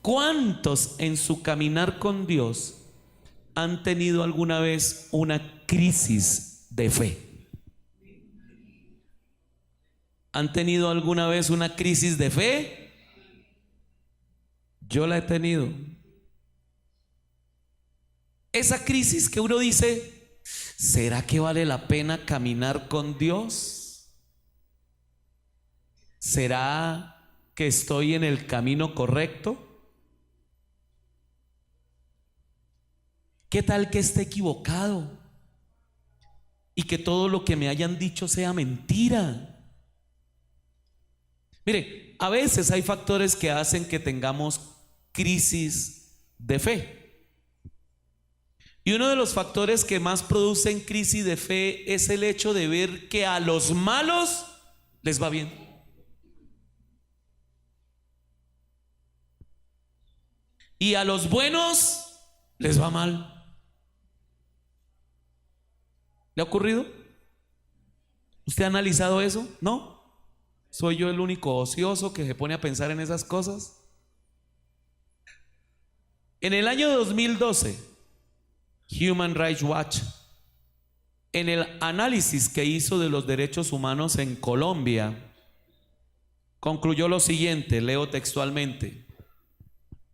¿Cuántos en su caminar con Dios han tenido alguna vez una crisis de fe? ¿Han tenido alguna vez una crisis de fe? Yo la he tenido. Esa crisis que uno dice, ¿será que vale la pena caminar con Dios? ¿Será que estoy en el camino correcto? ¿Qué tal que esté equivocado y que todo lo que me hayan dicho sea mentira? Mire, a veces hay factores que hacen que tengamos crisis de fe. Y uno de los factores que más producen crisis de fe es el hecho de ver que a los malos les va bien. Y a los buenos les va mal. ¿Le ha ocurrido? ¿Usted ha analizado eso? ¿No? ¿Soy yo el único ocioso que se pone a pensar en esas cosas? En el año 2012, Human Rights Watch, en el análisis que hizo de los derechos humanos en Colombia, concluyó lo siguiente, leo textualmente: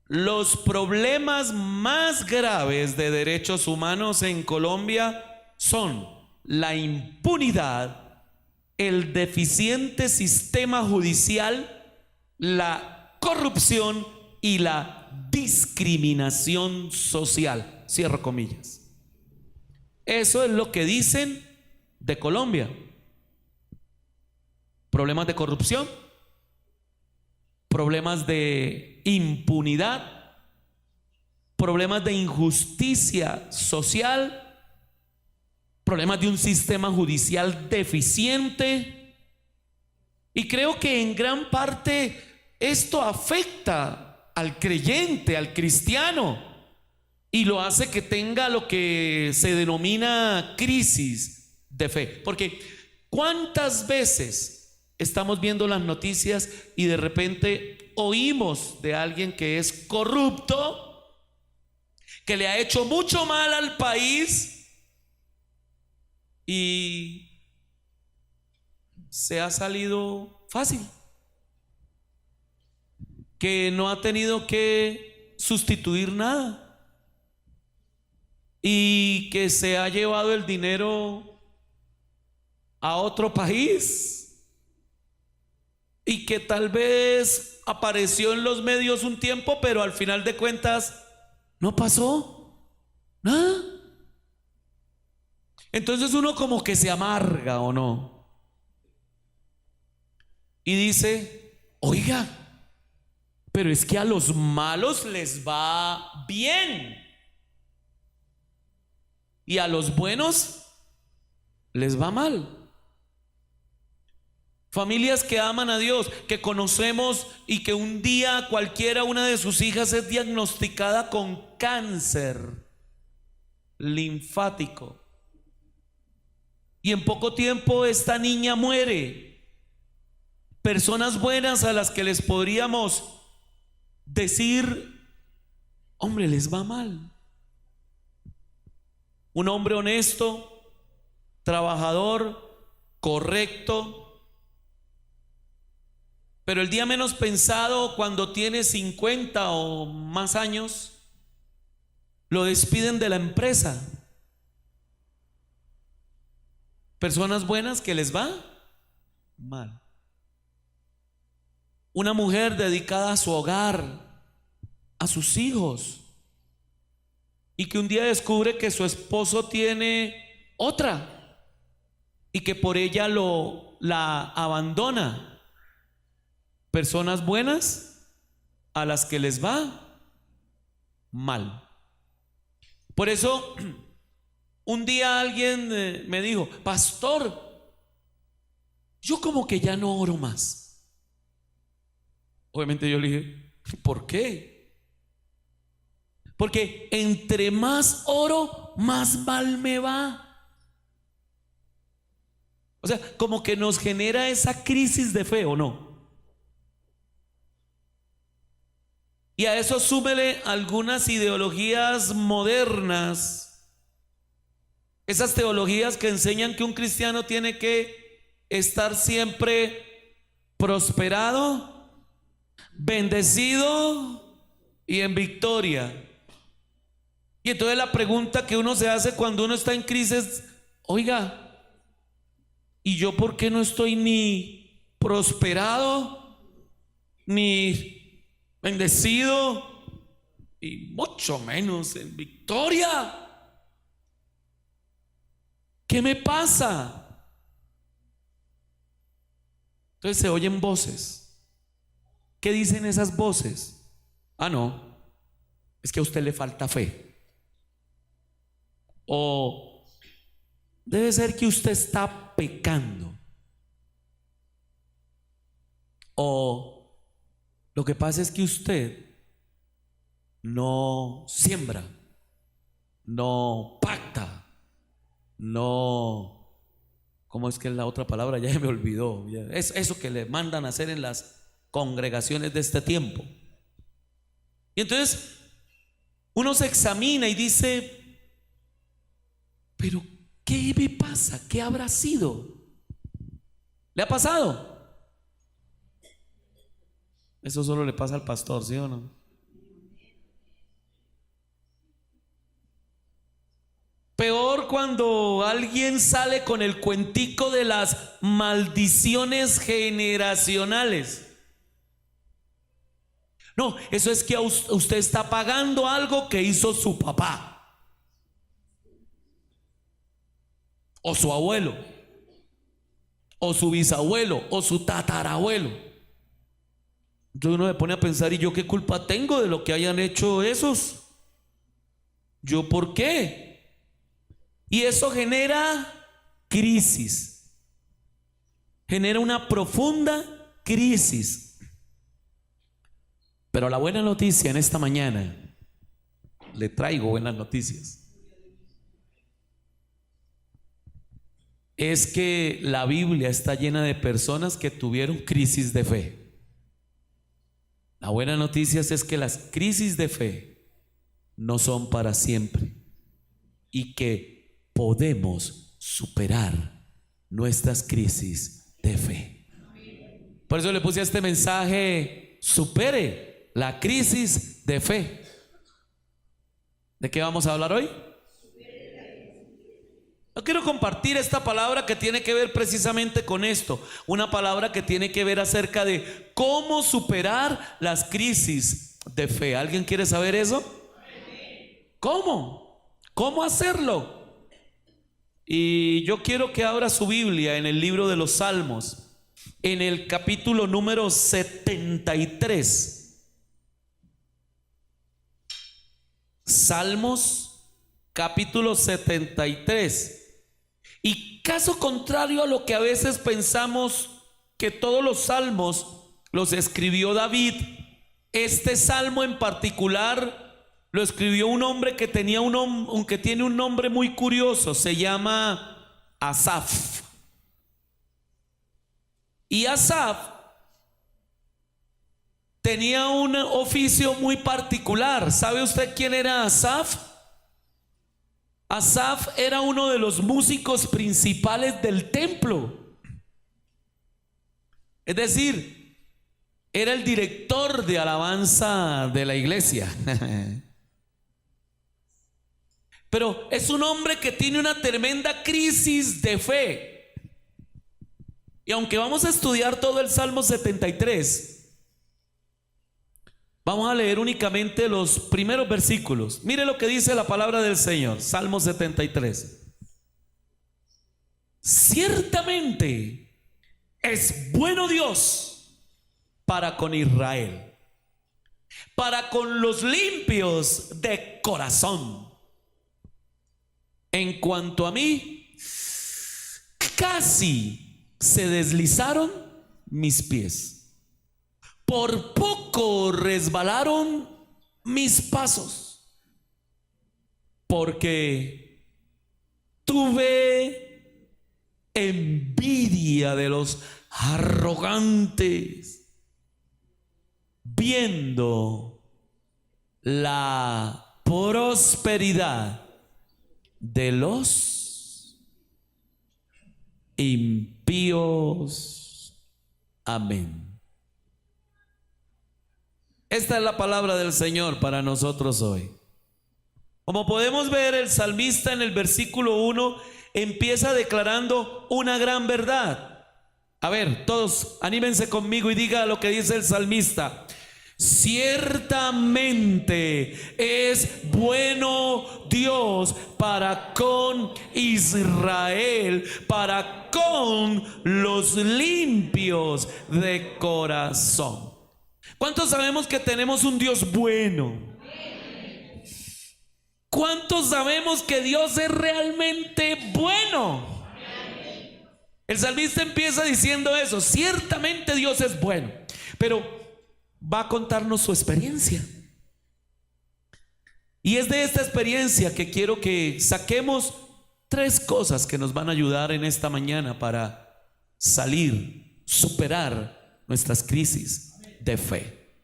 los problemas más graves de derechos humanos en Colombia son la impunidad, el deficiente sistema judicial, la corrupción y la discriminación social. Cierro comillas. Eso es lo que dicen de Colombia. Problemas de corrupción, problemas de impunidad, problemas de injusticia social, problemas de un sistema judicial deficiente. Y creo que en gran parte esto afecta al creyente, al cristiano, y lo hace que tenga lo que se denomina crisis de fe. Porque ¿cuántas veces estamos viendo las noticias y de repente oímos de alguien que es corrupto, que le ha hecho mucho mal al país y se ha salido fácil, que no ha tenido que sustituir nada y que se ha llevado el dinero a otro país y que tal vez apareció en los medios un tiempo, pero al final de cuentas no pasó nada? Entonces uno como que se amarga, ¿o no? Y dice, oiga, pero es que a los malos les va bien y a los buenos les va mal. Familias que aman a Dios, que conocemos y que un día cualquiera, una de sus hijas es diagnosticada con cáncer linfático y en poco tiempo esta niña muere. Personas buenas a las que les podríamos decir, hombre, les va mal. Un hombre honesto, trabajador, correcto, pero el día menos pensado, cuando tiene 50 o más años, lo despiden de la empresa. Personas buenas que les va mal. Una mujer dedicada a su hogar, a sus hijos, y que un día descubre que su esposo tiene otra y que por ella la abandona. Personas buenas a las que les va mal. Por eso un día alguien me dijo, pastor, yo como que ya no oro más. Obviamente yo le dije, ¿por qué? Porque entre más oro, más mal me va. O sea, como que nos genera esa crisis de fe, ¿o no? Y a eso súmele algunas ideologías modernas, esas teologías que enseñan que un cristiano tiene que estar siempre prosperado, bendecido y en victoria. Y entonces la pregunta que uno se hace cuando uno está en crisis, oiga, ¿y yo por qué no estoy ni prosperado, ni bendecido, y mucho menos en victoria? ¿Qué me pasa? Entonces se oyen voces. ¿Qué dicen esas voces? Ah, no, es que a usted le falta fe. O debe ser que usted está pecando. O lo que pasa es que usted no siembra, no pacta, no, ¿cómo es que es la otra palabra? Ya me olvidó. Es eso que le mandan a hacer en las congregaciones de este tiempo. Y entonces uno se examina y dice, pero ¿qué me pasa? ¿Qué habrá sido? ¿Le ha pasado? Eso solo le pasa al pastor, ¿sí o no? Peor cuando alguien sale con el cuentico de las maldiciones generacionales. No, eso es que usted está pagando algo que hizo su papá o su abuelo o su bisabuelo o su tatarabuelo. Entonces uno se pone a pensar, ¿y yo qué culpa tengo de lo que hayan hecho esos? ¿Yo por qué? Y eso genera crisis, genera una profunda crisis. Pero la buena noticia en esta mañana, le traigo buenas noticias, es que la Biblia está llena de personas que tuvieron crisis de fe. La buena noticia es que las crisis de fe no son para siempre y que podemos superar nuestras crisis de fe. Por eso le puse a este mensaje: supere la crisis de fe. ¿De qué vamos a hablar hoy? Yo quiero compartir esta palabra que tiene que ver precisamente con esto, una palabra que tiene que ver acerca de cómo superar las crisis de fe. ¿Alguien quiere saber eso? ¿Cómo? ¿Cómo hacerlo? Y yo quiero que abra su Biblia en el libro de los Salmos, en el capítulo número 73. Salmos, capítulo 73. Y caso contrario a lo que a veces pensamos, que todos los salmos los escribió David, este salmo en particular lo escribió un hombre que tenía que tiene un nombre muy curioso, se llama Asaf. Y Asaf tenía un oficio muy particular. ¿Sabe usted quién era Asaf? Asaf era uno de los músicos principales del templo. Es decir, era el director de alabanza de la iglesia. Pero es un hombre que tiene una tremenda crisis de fe. Y aunque vamos a estudiar todo el Salmo 73, vamos a leer únicamente los primeros versículos. Mire lo que dice la palabra del Señor, Salmo 73. Ciertamente es bueno Dios para con Israel, para con los limpios de corazón. En cuanto a mí, casi se deslizaron mis pies. Por poco resbalaron mis pasos, porque tuve envidia de los arrogantes, viendo la prosperidad de los impíos. Amén. Esta es la palabra del Señor para nosotros hoy. Como podemos ver, el salmista en el versículo 1 empieza declarando una gran verdad. A ver, todos anímense conmigo y diga lo que dice el salmista. Ciertamente es bueno Dios para con Israel, para con los limpios de corazón. ¿Cuántos sabemos que tenemos un Dios bueno? ¿Cuántos sabemos que Dios es realmente bueno? El salmista empieza diciendo eso. Ciertamente Dios es bueno, pero va a contarnos su experiencia. Y es de esta experiencia que quiero que saquemos 3 cosas que nos van a ayudar en esta mañana para salir, superar nuestras crisis de fe.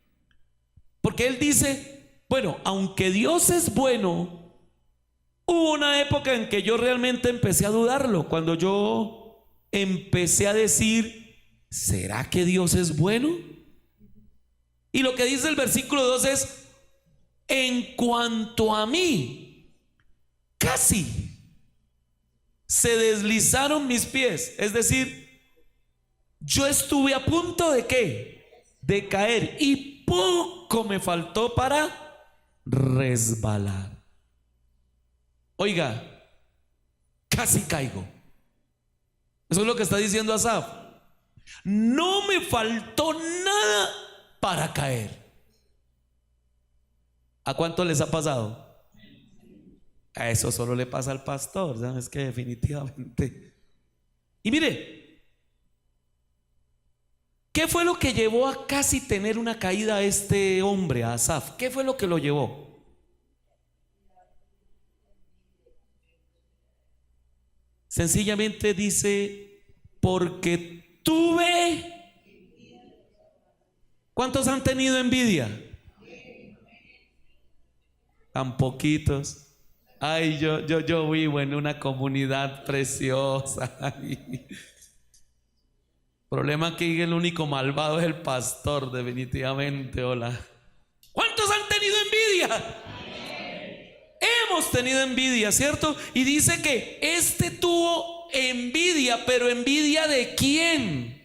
Porque él dice, bueno, aunque Dios es bueno, hubo una época en que yo realmente empecé a dudarlo, cuando yo empecé a decir, ¿será que Dios es bueno? Y lo que dice el versículo 2 es, en cuanto a mí, casi se deslizaron mis pies. Es decir, yo estuve a punto de ¿qué? De caer, y poco me faltó para resbalar. Oiga, casi caigo. Eso es lo que está diciendo Asaf. No me faltó nada para caer. ¿A cuánto les ha pasado? A eso solo le pasa al pastor, ¿sabes? Que definitivamente. Y mire, ¿qué fue lo que llevó a casi tener una caída a este hombre, a Asaf? ¿Qué fue lo que lo llevó? Sencillamente dice, porque tuve. ¿Cuántos han tenido envidia? Tan poquitos. Ay, yo vivo en una comunidad preciosa. Problema que el único malvado es el pastor, definitivamente. Hola. ¿Cuántos han tenido envidia? Hemos tenido envidia, ¿cierto? Y dice que este tuvo envidia, pero ¿envidia de quién?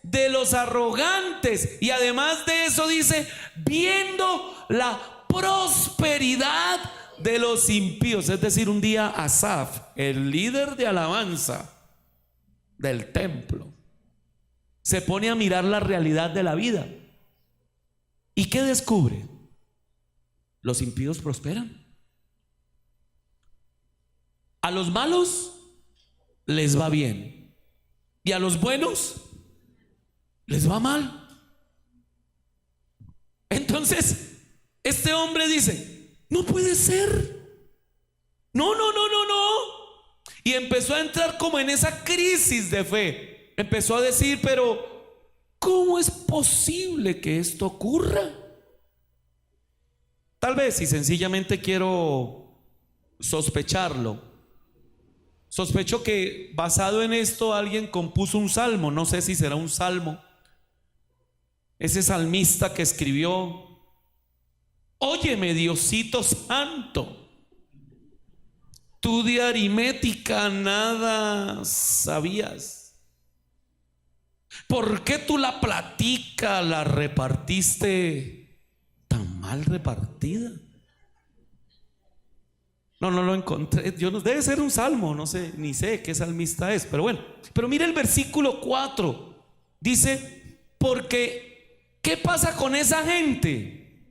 De los arrogantes. Y además de eso dice, viendo la prosperidad de los impíos. Es decir, un día Asaf, el líder de alabanza del templo, se pone a mirar la realidad de la vida. ¿Y qué descubre? Los impíos prosperan. A los malos les va bien, y a los buenos les va mal. Entonces este hombre dice, no puede ser. No. Y empezó a entrar como en esa crisis de fe. Empezó a decir, pero ¿cómo es posible que esto ocurra? Tal vez, si sencillamente quiero sospecharlo, sospecho que basado en esto alguien compuso un salmo. No sé si será un salmo. Ese salmista que escribió, óyeme, Diosito santo, tú de aritmética nada sabías. ¿Por qué tú la platica la repartiste tan mal repartida? No lo encontré. Yo no, debe ser un salmo, no sé, ni sé qué salmista es, pero bueno. Pero mira el versículo 4. Dice, porque ¿qué pasa con esa gente?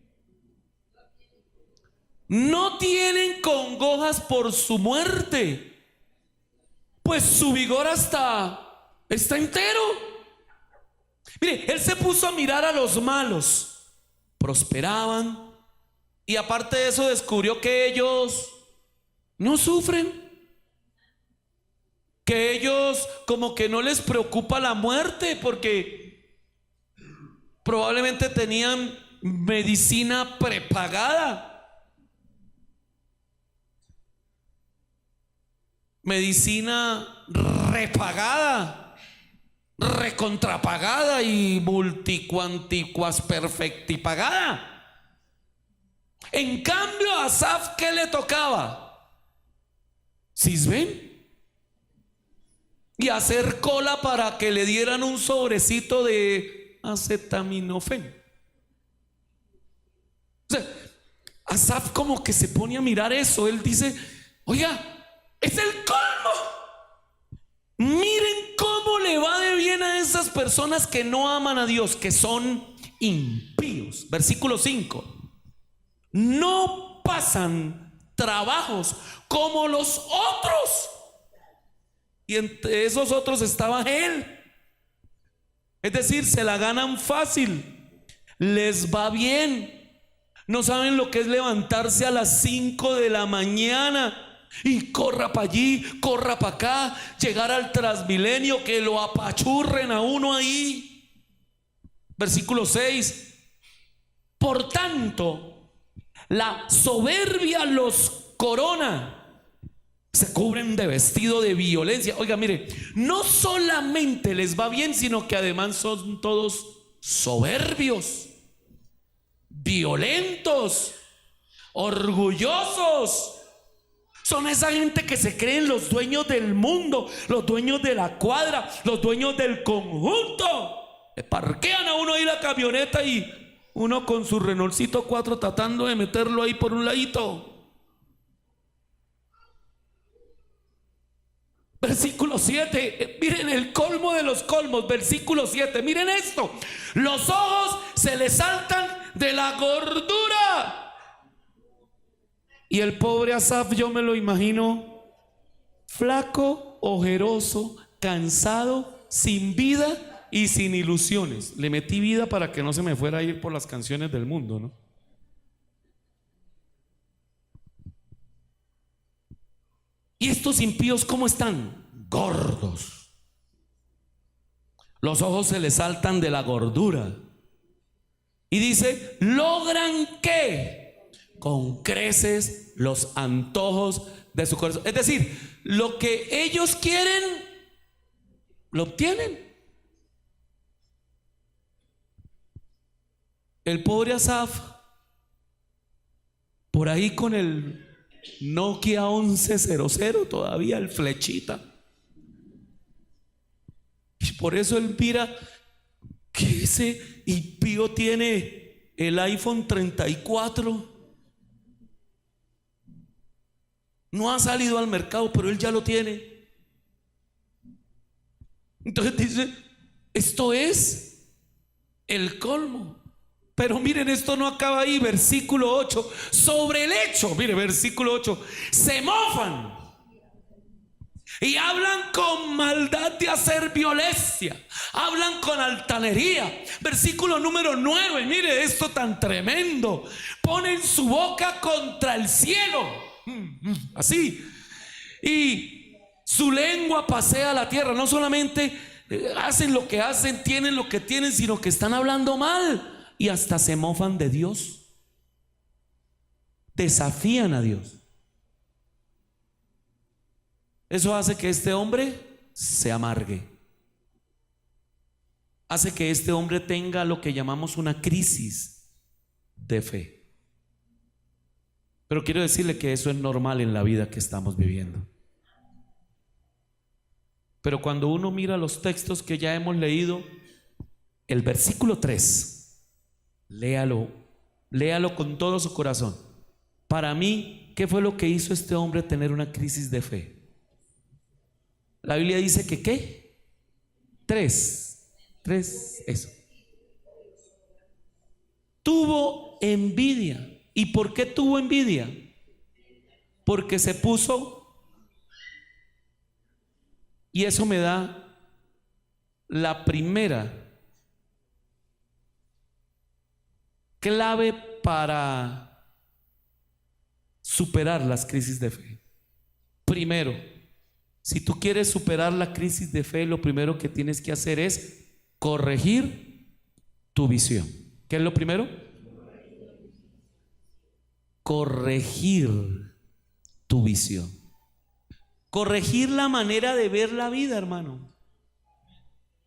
No tienen congojas por su muerte, pues su vigor está entero. Mire, él se puso a mirar a los malos, prosperaban, y aparte de eso descubrió que ellos no sufren, que ellos como que no les preocupa la muerte, porque probablemente tenían medicina prepagada, medicina repagada, recontrapagada y multicuanticuas perfectipagada. En cambio a Asaf, ¿qué le tocaba? Sisben y hacer cola para que le dieran un sobrecito de acetaminofén. O sea, Asaf como que se pone a mirar eso. Él dice: oiga, es el colmo. Miren cómo le va de bien a esas personas que no aman a Dios, que son impíos. Versículo 5. No pasan trabajos como los otros. Y entre esos otros estaba él. Es decir, se la ganan fácil, les va bien. No saben lo que es levantarse a las 5 de la mañana y corra para allí, corra para acá, llegar al Transmilenio, que lo apachurren a uno ahí. Versículo 6. Por tanto, la soberbia los corona, se cubren de vestido de violencia. Oiga, mire, no solamente les va bien, sino que además son todos soberbios, violentos, orgullosos. Son esa gente que se creen los dueños del mundo, los dueños de la cuadra, los dueños del conjunto. Le parquean a uno ahí la camioneta y uno con su Renaultcito 4 tratando de meterlo ahí por un ladito. Versículo 7. Miren el colmo de los colmos. Versículo 7. Miren esto. Los ojos se les saltan de la gordura. Y el pobre Asaf, yo me lo imagino flaco, ojeroso, cansado, sin vida y sin ilusiones. Le metí vida para que no se me fuera a ir por las canciones del mundo, ¿no? ¿Y estos impíos cómo están? Gordos. Los ojos se les saltan de la gordura. Y dice: ¿logran qué? Con creces los antojos de su corazón. Es decir, lo que ellos quieren, lo obtienen. El pobre Asaf, por ahí con el Nokia 1100, todavía el flechita. Y por eso él mira que ese impío tiene el iPhone 34. No ha salido al mercado, pero él ya lo tiene. Entonces dice: esto es el colmo. Pero miren, esto no acaba ahí. Versículo 8. Sobre el hecho, mire, versículo 8. Se mofan y hablan con maldad de hacer violencia, hablan con altanería. Versículo número 9. Mire esto tan tremendo. Ponen su boca contra el cielo, así, y su lengua pasea la tierra. No solamente hacen lo que hacen, tienen lo que tienen, sino que están hablando mal. Y hasta se mofan de Dios. Desafían a Dios. Eso hace que este hombre se amargue. Hace que este hombre tenga lo que llamamos una crisis de fe. Pero quiero decirle que eso es normal en la vida que estamos viviendo. Pero cuando uno mira los textos que ya hemos leído, el versículo 3, léalo con todo su corazón. Para mí, ¿qué fue lo que hizo este hombre tener una crisis de fe? La Biblia dice que ¿qué? Tres, eso. Tuvo envidia. ¿Y por qué tuvo envidia? Porque se puso, y eso me da la primera clave para superar las crisis de fe. Primero, si tú quieres superar la crisis de fe, lo primero que tienes que hacer es corregir tu visión. ¿Qué es lo primero? corregir tu visión. Corregir la manera de ver la vida, hermano.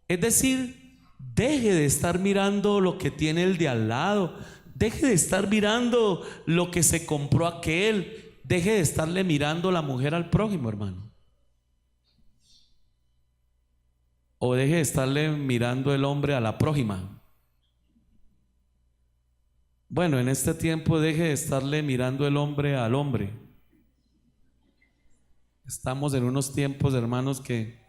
Es decir, deje de estar mirando lo que tiene el de al lado. Deje de estar mirando lo que se compró aquel. Deje de estarle mirando la mujer al prójimo, hermano. O deje de estarle mirando el hombre a la prójima. Bueno, en este tiempo deje de estarle mirando el hombre al hombre. Estamos en unos tiempos, hermanos, que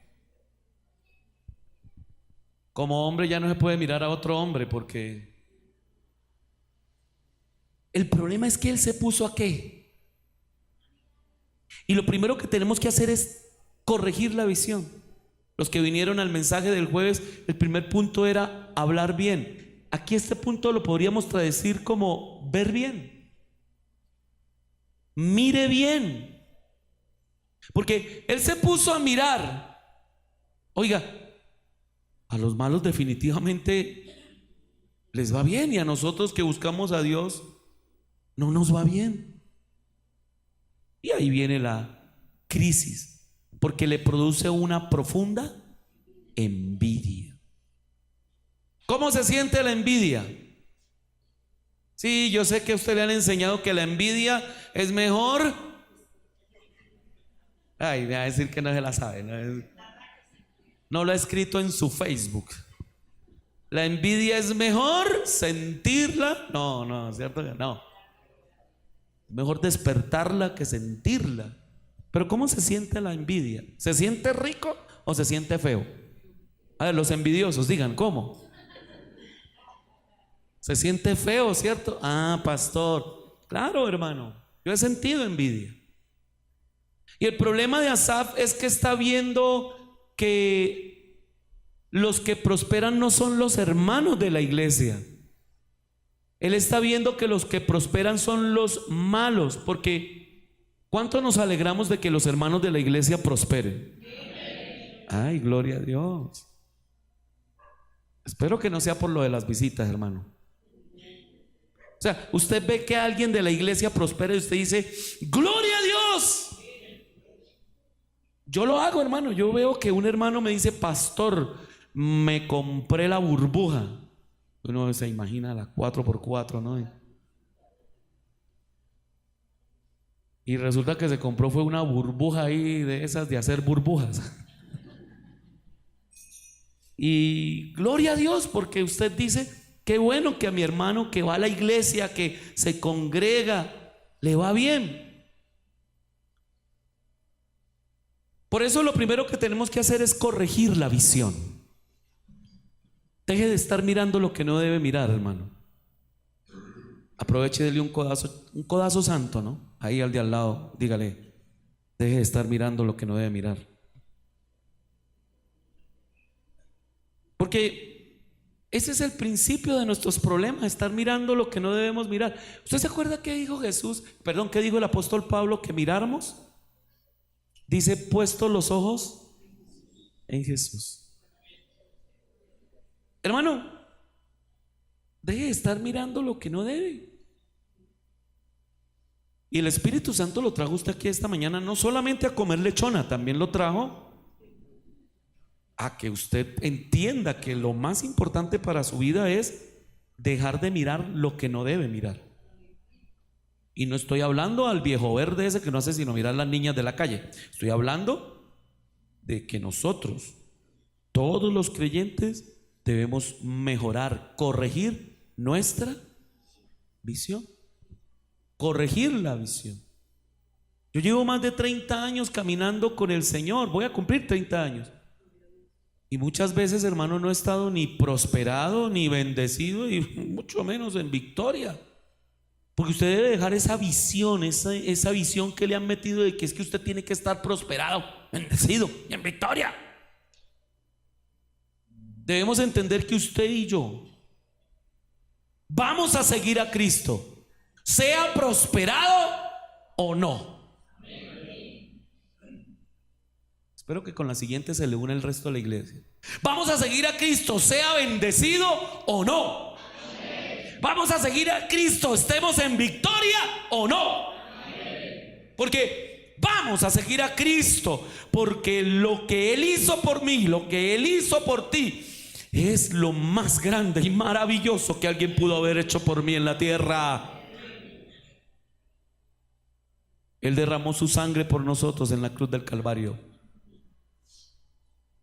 como hombre ya no se puede mirar a otro hombre, porque el problema es que él se puso a qué. Y lo primero que tenemos que hacer es corregir la visión. Los que vinieron al mensaje del jueves, el primer punto era hablar bien. Aquí este punto lo podríamos traducir como ver bien. Mire bien. Porque él se puso a mirar. Oiga, a los malos definitivamente les va bien, y a nosotros que buscamos a Dios no nos va bien. Y ahí viene la crisis, porque le produce una profunda envidia. ¿Cómo se siente la envidia? Sí, yo sé que a usted le han enseñado que la envidia es mejor. Ay, me va a decir que no se la sabe. No lo ha escrito en su Facebook. La envidia es mejor sentirla. No, ¿cierto? No. Mejor despertarla que sentirla. Pero ¿cómo se siente la envidia? ¿Se siente rico o se siente feo? A ver, los envidiosos, digan, ¿cómo? Se siente feo, ¿cierto? Ah, pastor. Claro, hermano. Yo he sentido envidia. Y el problema de Asaf es que está viendo que los que prosperan no son los hermanos de la iglesia. Él está viendo que los que prosperan son los malos, porque ¿cuánto nos alegramos de que los hermanos de la iglesia prosperen? Ay, gloria a Dios. Espero que no sea por lo de las visitas, hermano. O sea, usted ve que alguien de la iglesia prospera y usted dice, ¡gloria a Dios! Yo lo hago, hermano. Yo veo que un hermano me dice, pastor, me compré la burbuja. Uno se imagina la 4x4, ¿no? Y resulta que se compró fue una burbuja ahí de esas de hacer burbujas. Y gloria a Dios, porque usted dice, qué bueno que a mi hermano que va a la iglesia, que se congrega, le va bien. Por eso lo primero que tenemos que hacer es corregir la visión. Deje de estar mirando lo que no debe mirar, hermano. Aproveche y dele un codazo santo, ¿no? Ahí al de al lado, dígale, deje de estar mirando lo que no debe mirar. Porque ese es el principio de nuestros problemas, estar mirando lo que no debemos mirar. ¿Usted se acuerda qué dijo Jesús? Perdón, ¿qué dijo el apóstol Pablo que miráramos? Dice, puesto los ojos en Jesús. Hermano, deje de estar mirando lo que no debe. Y el Espíritu Santo lo trajo usted aquí esta mañana, no solamente a comer lechona, también lo trajo a que usted entienda que lo más importante para su vida es dejar de mirar lo que no debe mirar. Y no estoy hablando al viejo verde ese que no hace sino mirar las niñas de la calle. Estoy hablando de que nosotros, todos los creyentes, debemos mejorar, corregir nuestra visión. Corregir la visión. Yo llevo más de 30 años caminando con el Señor. Voy a cumplir 30 años. Y muchas veces, hermano, no he estado ni prosperado, ni bendecido, y mucho menos en victoria. Porque usted debe dejar esa visión, esa visión que le han metido de que es que usted tiene que estar prosperado, bendecido y en victoria. Debemos entender que usted y yo vamos a seguir a Cristo, sea prosperado o no. Espero que con la siguiente se le une el resto de la iglesia. Vamos a seguir a Cristo, sea bendecido o no. Vamos a seguir a Cristo, estemos en victoria o no. Porque vamos a seguir a Cristo, porque lo que Él hizo por mí, lo que Él hizo por ti, es lo más grande y maravilloso que alguien pudo haber hecho por mí en la tierra. Él derramó su sangre por nosotros en la cruz del Calvario.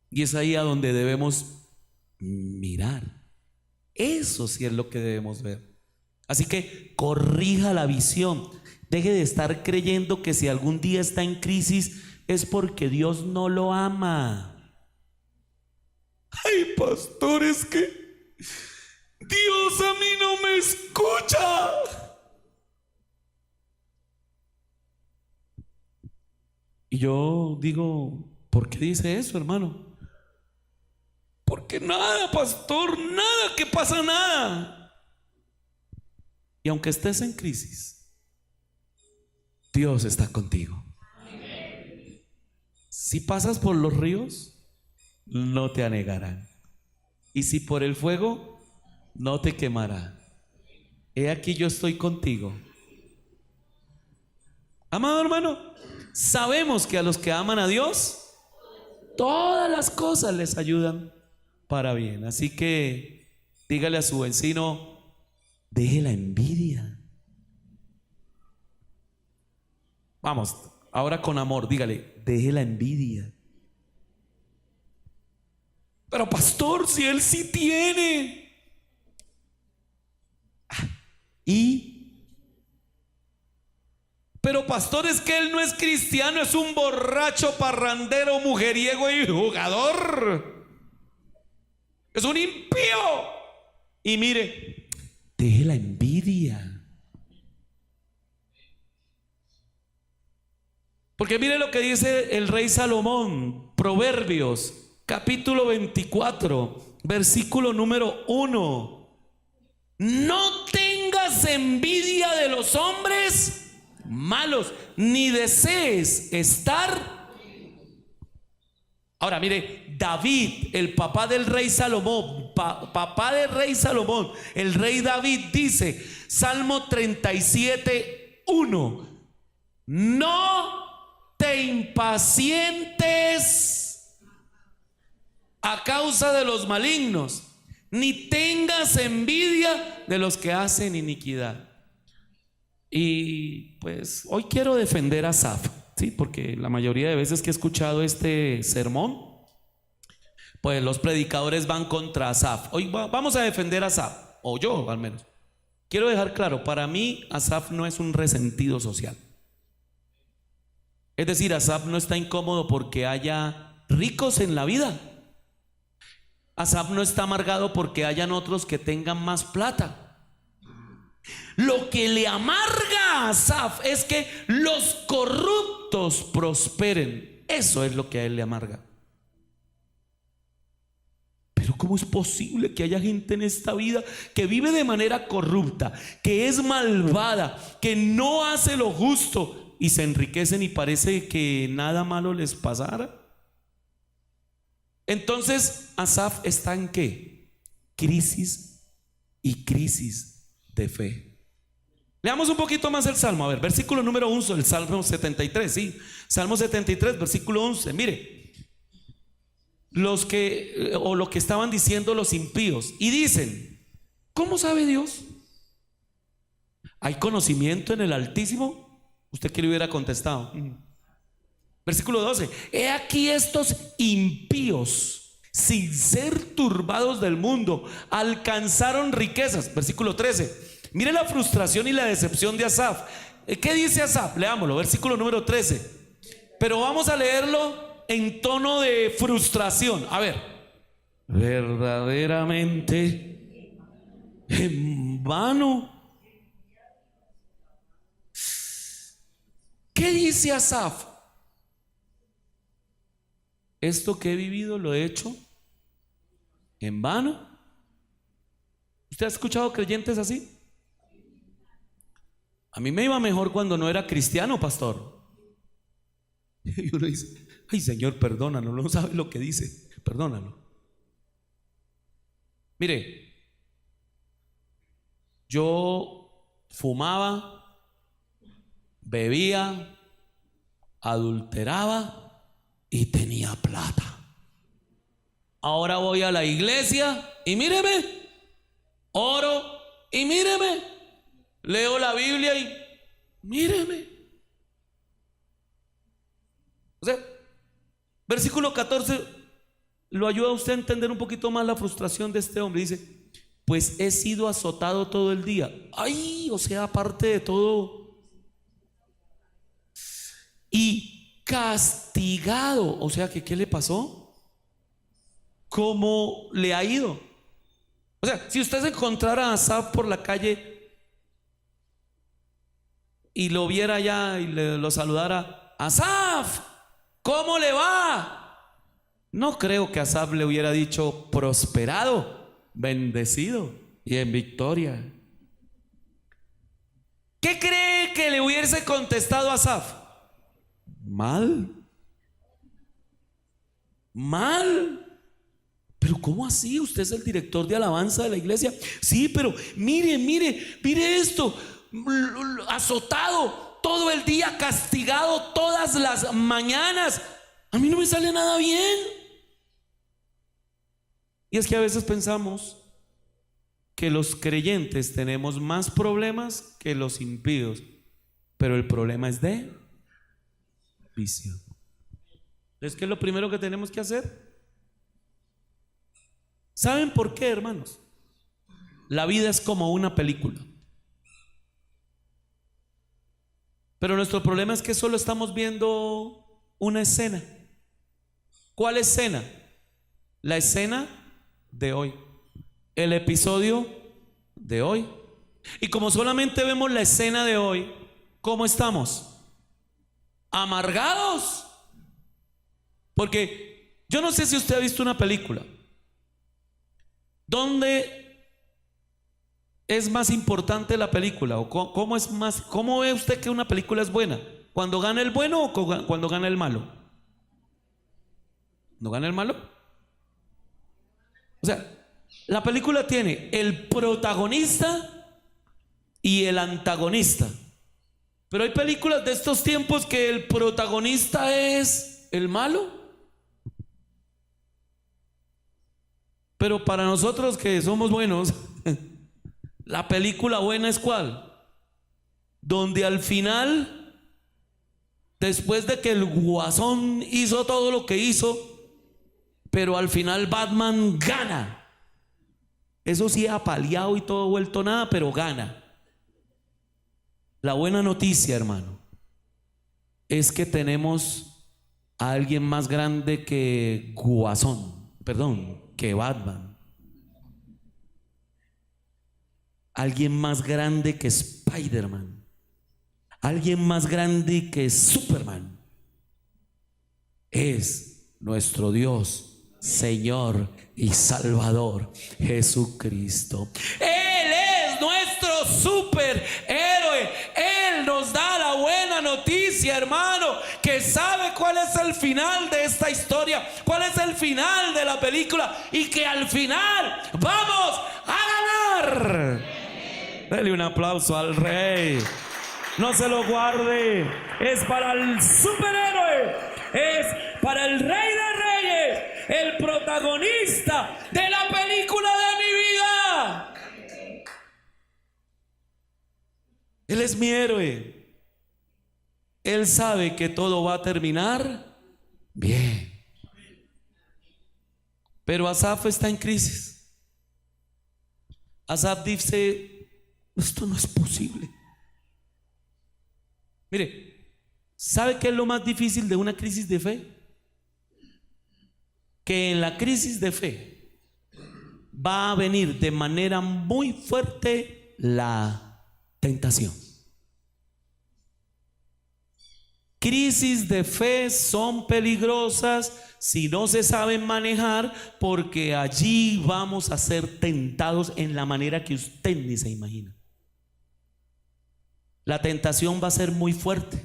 Y es ahí a donde debemos mirar. Eso sí es lo que debemos ver. Así que corrija la visión. Deje de estar creyendo que si algún día está en crisis es porque Dios no lo ama. Ay, pastor, es que Dios a mí no me escucha. Y yo digo, ¿por qué dice eso, hermano? Porque nada, pastor, nada, que pasa nada. Y aunque estés en crisis, Dios está contigo. Si pasas por los ríos, no te anegarán. Y si por el fuego, no te quemará. He aquí yo estoy contigo. Amado hermano, sabemos que a los que aman a Dios, todas las cosas les ayudan para bien. Así que dígale a su vecino, deje la envidia. Vamos, ahora con amor, dígale, deje la envidia. Pero pastor, si él sí tiene. Pero pastor, es que él no es cristiano, es un borracho, parrandero, mujeriego y jugador. Es un impío. Y mire, deje la envidia. Porque mire lo que dice el rey Salomón, Proverbios, capítulo 24, versículo número 1. No tengas envidia de los hombres malos, ni desees estar. Ahora mire, David, el papá del rey Salomón, papá del rey Salomón, el rey David dice, Salmo 37, 1: no te impacientes a causa de los malignos, ni tengas envidia de los que hacen iniquidad. Y pues hoy quiero defender a Asaf, ¿sí? Porque la mayoría de veces que he escuchado este sermón, pues los predicadores van contra Asaf. Hoy vamos a defender a Asaf, o yo al menos. Quiero dejar claro, para mí Asaf no es un resentido social. Es decir, Asaf no está incómodo porque haya ricos en la vida. Asaf no está amargado porque hayan otros que tengan más plata. Lo que le amarga a Asaf es que los corruptos prosperen. Eso es lo que a él le amarga. Pero ¿cómo es posible que haya gente en esta vida que vive de manera corrupta, que es malvada, que no hace lo justo y se enriquecen y parece que nada malo les pasara? Entonces Asaf está en ¿qué? Crisis y crisis de fe. Leamos un poquito más el Salmo, a ver, versículo número 11, el Salmo 73, sí, Salmo 73, versículo 11, mire, lo que estaban diciendo los impíos, y dicen, ¿cómo sabe Dios? ¿Hay conocimiento en el Altísimo? ¿Usted qué le hubiera contestado? Versículo 12, he aquí estos impíos, sin ser turbados del mundo, alcanzaron riquezas. Versículo 13, mire la frustración y la decepción de Asaf. ¿Qué dice Asaf? Leámoslo, versículo número 13. Pero vamos a leerlo en tono de frustración. A ver, verdaderamente en vano. ¿Qué dice Asaf? Esto que he vivido lo he hecho en vano. ¿Usted ha escuchado creyentes así? A mí me iba mejor cuando no era cristiano, pastor. Y uno dice, ay Señor, perdónalo, no sabe lo que dice, perdónalo. Mire, Yo fumaba, bebía, adulteraba y tenía plata. Ahora voy a la iglesia y míreme, oro y míreme, leo la Biblia y míreme. O sea, versículo 14 lo ayuda a usted a entender un poquito más la frustración de este hombre. Dice: pues he sido azotado todo el día. Ay, o sea, aparte de todo, y castigado. O sea, que ¿qué le pasó? ¿Cómo le ha ido? O sea, si usted se encontrara a Asaf por la calle y lo viera allá y lo saludara: Asaf, ¿cómo le va? No creo que Asaf le hubiera dicho: prosperado, bendecido y en victoria. ¿Qué cree que le hubiese contestado a Asaf? Mal. Mal. Pero ¿cómo así? Usted es el director de alabanza de la iglesia. Sí, pero mire esto. Azotado todo el día, castigado todas las mañanas. A mí no me sale nada bien. Y es que a veces pensamos que los creyentes tenemos más problemas que los impíos, pero el problema es de visión. Entonces, ¿qué es lo primero que tenemos que hacer? ¿Saben por qué, hermanos? La vida es como una película, pero nuestro problema es que solo estamos viendo una escena. ¿Cuál escena? La escena de hoy, el episodio de hoy. Y como solamente vemos la escena de hoy, ¿cómo estamos? Amargados. Porque yo no sé si usted ha visto una película. ¿Dónde es más importante la película? ¿O cómo ve usted que una película es buena? ¿Cuando gana el bueno o cuando gana el malo? ¿No gana el malo? O sea, la película tiene el protagonista y el antagonista. Pero hay películas de estos tiempos que el protagonista es el malo. Pero para nosotros que somos buenos, la película buena es ¿cuál? Donde al final, después de que el guasón hizo todo lo que hizo, pero al final Batman gana. Eso sí, apaleado y todo vuelto nada, pero gana. La buena noticia, hermano, es que tenemos a alguien más grande que que Batman. Alguien más grande que Spider-Man. Alguien más grande que Superman. Es nuestro Dios, Señor y Salvador Jesucristo. Él es nuestro superhéroe. Él nos da la buena noticia, hermano, que sabe cuál es el final de esta historia, cuál es el final de la película, y que al final vamos a ganar. Dele un aplauso al Rey. No se lo guarde. Es para el superhéroe. Es para el Rey de Reyes, el protagonista de la película de mi vida. Él es mi héroe. Él sabe que todo va a terminar bien. Pero Asaf está en crisis. Asaf dice: esto no es posible. Mire, ¿sabe qué es lo más difícil de una crisis de fe? Que en la crisis de fe va a venir de manera muy fuerte la tentación. Crisis de fe son peligrosas si no se saben manejar, porque allí vamos a ser tentados en la manera que usted ni se imagina. La tentación va a ser muy fuerte.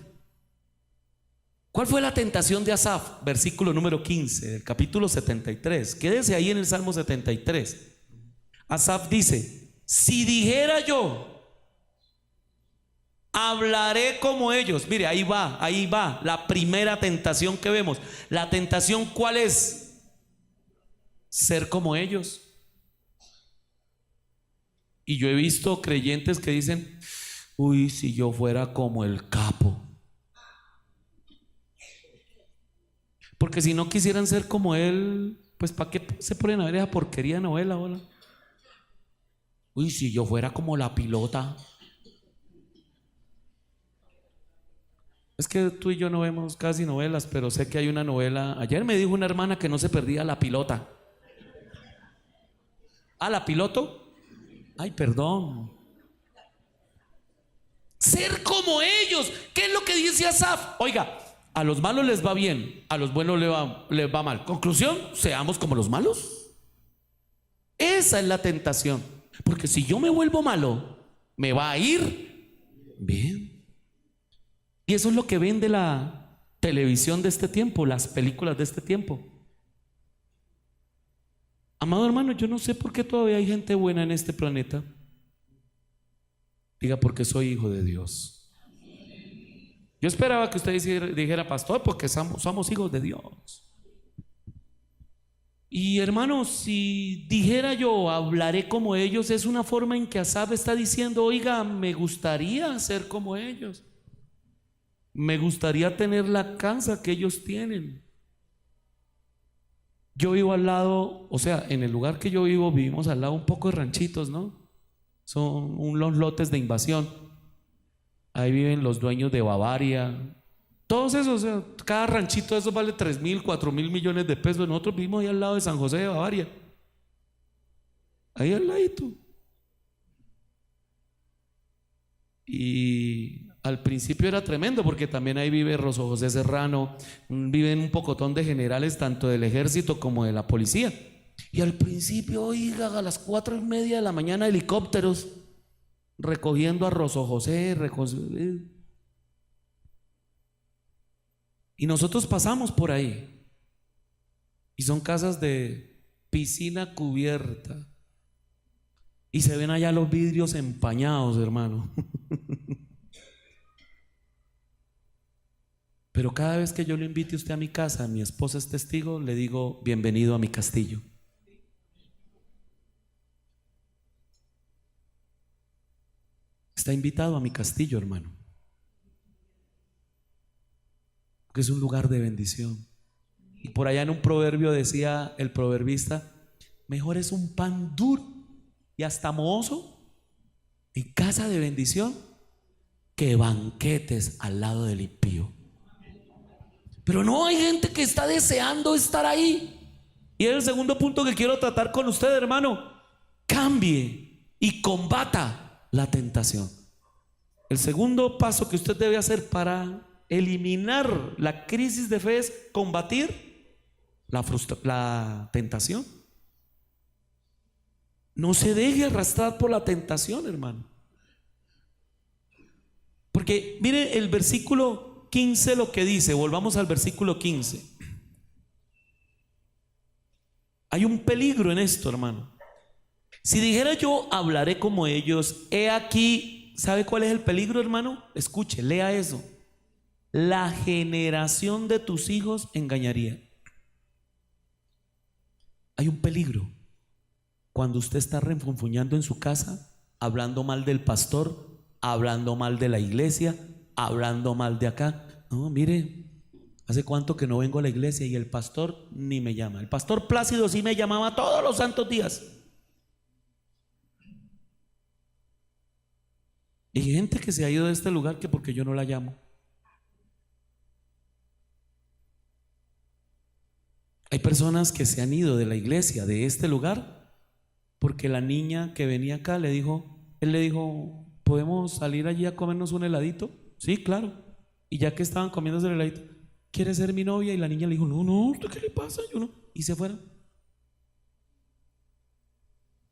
¿Cuál fue la tentación de Asaf? Versículo número 15 del capítulo 73. Quédese ahí en el Salmo 73. Asaf dice: Si dijera yo, hablaré como ellos. Mire, ahí va la primera tentación que vemos. La tentación, ¿cuál es? Ser como ellos. Y yo he visto creyentes que dicen, uy, si yo fuera como el capo. Porque si no quisieran ser como él, pues ¿para qué se ponen a ver esa porquería de novela? Hola. Uy, si yo fuera como la pilota. Es que tú y yo no vemos casi novelas, pero sé que hay una novela. Ayer me dijo una hermana que no se perdía La Pilota. ¿Ah, La Piloto? Ay, perdón. Ser como ellos. ¿Qué es lo que dice Asaf? Oiga, a los malos les va bien, a los buenos les va mal. Conclusión, seamos como los malos. Esa es la tentación. Porque si yo me vuelvo malo, me va a ir bien. Y eso es lo que vende la televisión de este tiempo, las películas de este tiempo. Amado hermano, yo no sé por qué todavía hay gente buena en este planeta. Diga, porque soy hijo de Dios. Yo esperaba que usted dijera, pastor, porque somos hijos de Dios. Y hermano, si dijera yo, hablaré como ellos, es una forma en que Asaf está diciendo, oiga, me gustaría ser como ellos. Me gustaría tener la casa que ellos tienen. Yo vivo al lado, o sea, en el lugar que yo vivo, vivimos al lado un poco de ranchitos, ¿no? Son unos lotes de invasión. Ahí viven los dueños de Bavaria. Todos esos, o sea, cada ranchito de esos vale 3.000, 4.000 millones de pesos. Nosotros vivimos ahí al lado de San José de Bavaria. Ahí al ladito. Y al principio era tremendo porque también ahí vive Rosso José Serrano, viven un pocotón de generales tanto del ejército como de la policía. Y al principio, oiga, a las 4:30 de la mañana helicópteros recogiendo a Rosso José, y nosotros pasamos por ahí y son casas de piscina cubierta y se ven allá los vidrios empañados, hermano. Pero cada vez que yo lo invite a usted a mi casa, mi esposa es testigo, le digo, bienvenido a mi castillo. Está invitado a mi castillo, hermano, que es un lugar de bendición. Y por allá en un proverbio decía el proverbista, mejor es un pan duro y hasta mohoso en casa de bendición que banquetes al lado del impío. Pero no, hay gente que está deseando estar ahí. Y es el segundo punto que quiero tratar con usted, hermano. Cambie y combata la tentación. El segundo paso que usted debe hacer para eliminar la crisis de fe es combatir la tentación. No se deje arrastrar por la tentación, hermano. Porque mire el versículo 15 lo que dice. Volvamos al versículo 15. Hay un peligro en esto, hermano. Si dijera yo, hablaré como ellos, he aquí, ¿sabe cuál es el peligro, hermano? Escuche, lea eso. La generación de tus hijos engañaría. Hay un peligro cuando usted está refunfuñando en su casa, hablando mal del pastor, hablando mal de la iglesia, hablando mal de acá. No, mire, hace cuánto que no vengo a la iglesia y el pastor ni me llama. El pastor Plácido sí me llamaba todos los santos días. Y hay gente que se ha ido de este lugar que porque yo no la llamo. Hay personas que se han ido de la iglesia, de este lugar, porque la niña que venía acá le dijo, él le dijo, ¿podemos salir allí a comernos un heladito? Sí, claro. Y ya que estaban comiéndose el heladito, ¿quiere ser mi novia? Y la niña le dijo, no, ¿usted qué le pasa? Yo no. Y se fueron.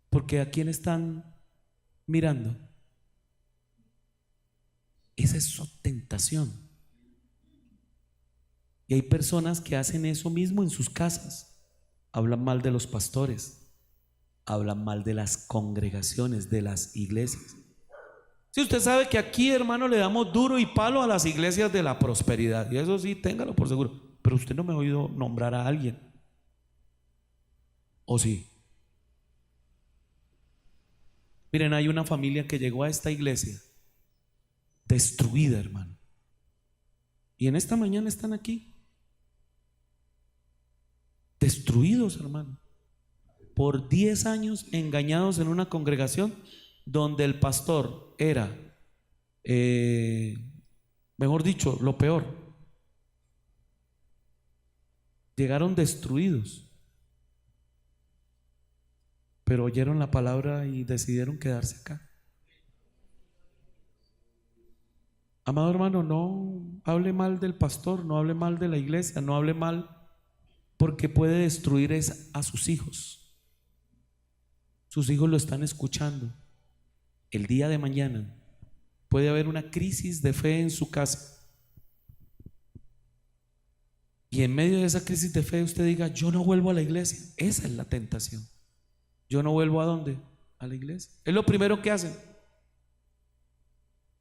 Porque ¿a quién están mirando? Esa es su tentación. Y hay personas que hacen eso mismo en sus casas. Hablan mal de los pastores, hablan mal de las congregaciones, de las iglesias. Si usted sabe que aquí, hermano, le damos duro y palo a las iglesias de la prosperidad, y eso sí, téngalo por seguro, pero usted no me ha oído nombrar a alguien, ¿o sí? Miren, hay una familia que llegó a esta iglesia destruida, hermano, y en esta mañana están aquí destruidos, hermano, por 10 años engañados en una congregación donde el pastor era, mejor dicho, lo peor. Llegaron destruidos, pero oyeron la palabra y decidieron quedarse acá. Amado hermano, no hable mal del pastor, no hable mal de la iglesia, no hable mal, porque puede destruir a sus hijos. Sus hijos lo están escuchando. El día de mañana puede haber una crisis de fe en su casa, y en medio de esa crisis de fe usted diga: yo no vuelvo a la iglesia. Esa es la tentación. Yo no vuelvo ¿a dónde? A la iglesia. Es lo primero que hacen.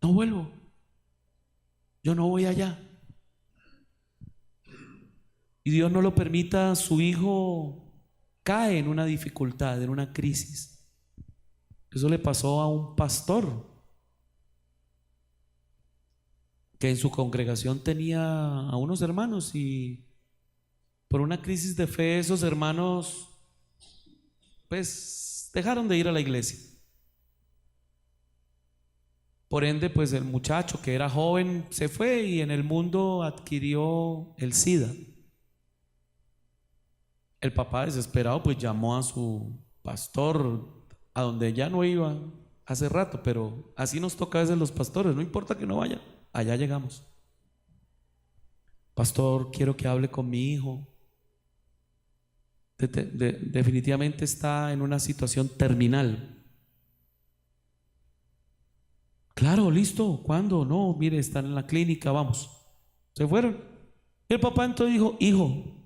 No vuelvo. Yo no voy allá. Y Dios no lo permita, su hijo cae en una dificultad, en una crisis. Eso le pasó a un pastor que en su congregación tenía a unos hermanos, y por una crisis de fe esos hermanos pues dejaron de ir a la iglesia. Por ende, pues el muchacho, que era joven, se fue y en el mundo adquirió el SIDA. El papá, desesperado, pues llamó a su pastor, a donde ya no iba hace rato, pero así nos toca a veces los pastores, no importa que no vaya, allá llegamos. Pastor, quiero que hable con mi hijo. Definitivamente está en una situación terminal. Claro, listo. ¿Cuándo? No, mire, están en la clínica, vamos. Se fueron. Y el papá entonces dijo: hijo,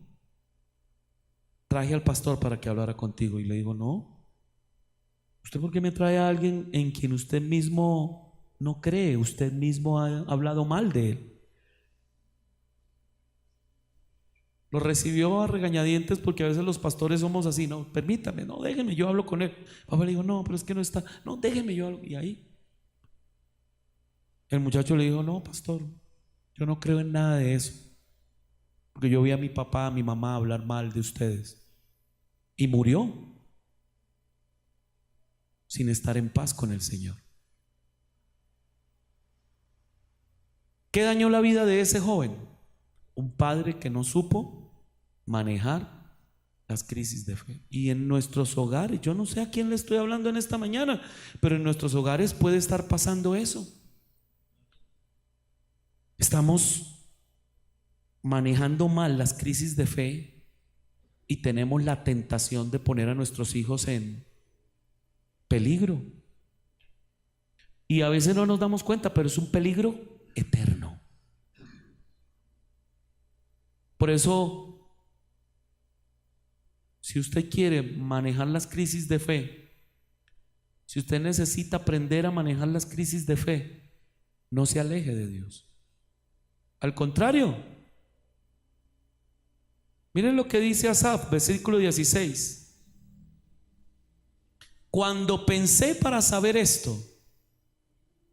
traje al pastor para que hablara contigo. Y le digo: no, ¿usted por qué me trae a alguien en quien usted mismo no cree? Usted mismo ha hablado mal de él. Lo recibió a regañadientes, porque a veces los pastores somos así: no, permítame, no, déjeme, yo hablo con él. Papá le dijo: no, pero es que no está. No, déjeme, yo hablo. Y ahí el muchacho le dijo: no, pastor, yo no creo en nada de eso, porque yo vi a mi papá, a mi mamá hablar mal de ustedes. Y murió sin estar en paz con el Señor. ¿Qué dañó la vida de ese joven? Un padre que no supo manejar las crisis de fe. Y en nuestros hogares, yo no sé a quién le estoy hablando en esta mañana, pero en nuestros hogares puede estar pasando eso. Estamos manejando mal las crisis de fe y tenemos la tentación de poner a nuestros hijos en peligro. Y a veces no nos damos cuenta, pero es un peligro eterno. Por eso, si usted quiere manejar las crisis de fe, si usted necesita aprender a manejar las crisis de fe, no se aleje de Dios. Al contrario, miren lo que dice Asaf, versículo 16. Cuando pensé para saber esto,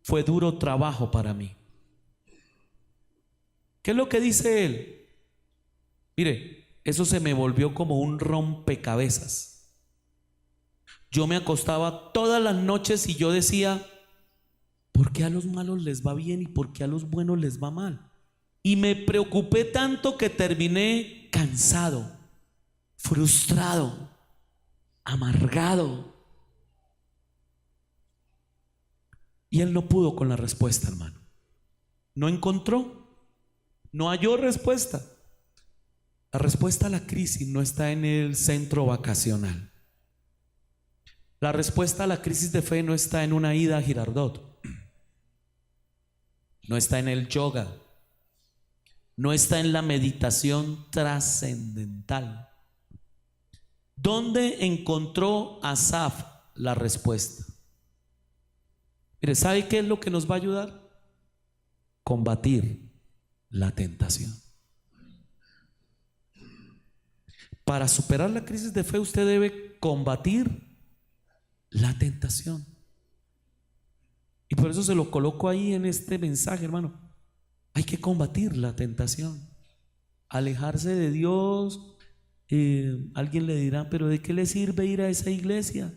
fue duro trabajo para mí. ¿Qué es lo que dice él? Mire, eso se me volvió como un rompecabezas. Yo me acostaba todas las noches y yo decía: ¿por qué a los malos les va bien y por qué a los buenos les va mal? Y me preocupé tanto que terminé cansado, frustrado, amargado. Y él no pudo con la respuesta, hermano. No encontró, no halló respuesta. La respuesta a la crisis no está en el centro vacacional. La respuesta a la crisis de fe no está en una ida a Girardot. No está en el yoga. No está en la meditación trascendental. ¿Dónde encontró Asaf la respuesta? Mire, ¿sabe qué es lo que nos va a ayudar? Combatir la tentación. Para superar la crisis de fe usted debe combatir la tentación. Y por eso se lo coloco ahí en este mensaje, hermano. Hay que combatir la tentación. Alejarse de Dios. Alguien le dirá, pero ¿de qué le sirve ir a esa iglesia?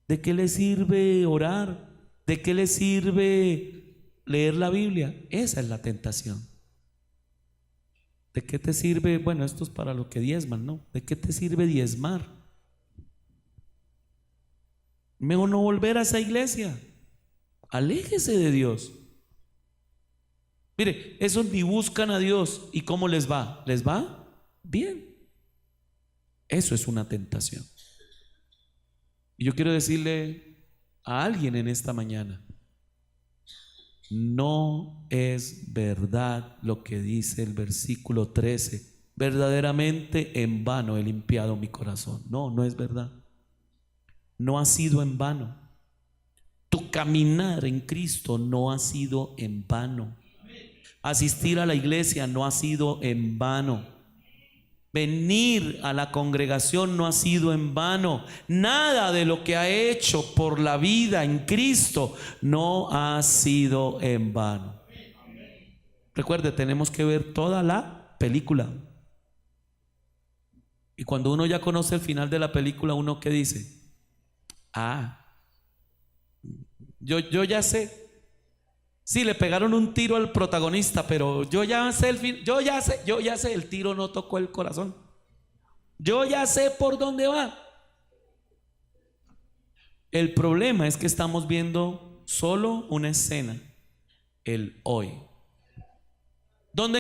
¿De qué le sirve orar? ¿De qué le sirve leer la Biblia? Esa es la tentación. ¿De qué te sirve? Bueno, esto es para los que diezman, ¿no? ¿De qué te sirve diezmar? Mejor no volver a esa iglesia. Aléjese de Dios. Mire, esos ni buscan a Dios. ¿Y cómo les va? ¿Les va? Bien. Eso es una tentación. Y yo quiero decirle a alguien en esta mañana: no es verdad lo que dice el versículo 13. Verdaderamente en vano he limpiado mi corazón. No, no es verdad. No ha sido en vano. Tu caminar en Cristo no ha sido en vano. Asistir a la iglesia no ha sido en vano. Venir a la congregación no ha sido en vano. Nada de lo que ha hecho por la vida en Cristo no ha sido en vano. Recuerde, tenemos que ver toda la película. Y cuando uno ya conoce el final de la película, uno ¿qué dice? Yo ya sé. Sí, le pegaron un tiro al protagonista, pero yo ya sé el fin, yo ya sé, el tiro no tocó el corazón. Yo ya sé por dónde va. El problema es que estamos viendo solo una escena, el hoy.